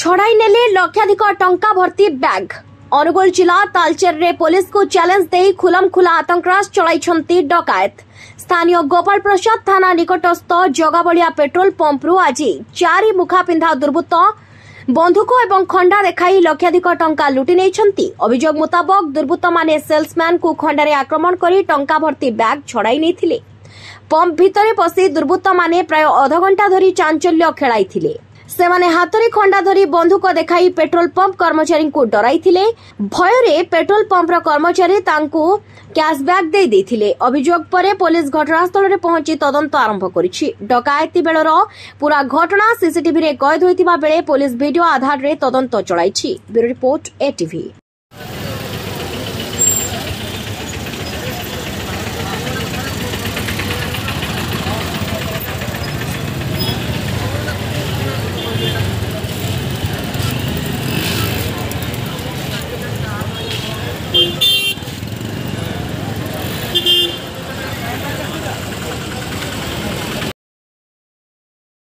छड़ाई नेले लक्षाधिक टंका भर्ती बैग। अनुगोल जिला तालचेर रे पुलिस को चैलेंज दे खुलम खुला आतंकराज चलाइछंती डकायत। स्थानीय गोपाल प्रसाद थाना निकटस्थ जगाबलिया पेट्रोल पंपरू आज 4 मुखा पिंधा दुर्बृत्त बंधुक एवं खंडा देखाई लक्षाधिक टंका लुटि नेइछंती। अभियोग मुताबक दुर्बृत्त माने सेल्समैन को खंडारे आक्रमण करी टंका भर्ती बैग छड़ाई नेइथिले। पंप भितरे पसी दुर्बृत्त माने प्राय आधा घंटा धरी चांचल्य खेलाइथिले। सेमाने हाथरे खंडा धरी बंधुक देखाई पेट्रोल पंप कर्मचारी को डराइथिले। भयरे पेट्रोल पंपर कर्मचारी तांको कैश बैग दे देथिले। अभियोग परे पुलिस घटनास्थल रे पहुंची तदंत आरंभ करिछि। डकायती बेलर पूरा घटना सीसीटीवी रे कैद होइतिबा बेले पुलिस वीडियो आधार रे तदंत चलाइछि। Bureau report ATV.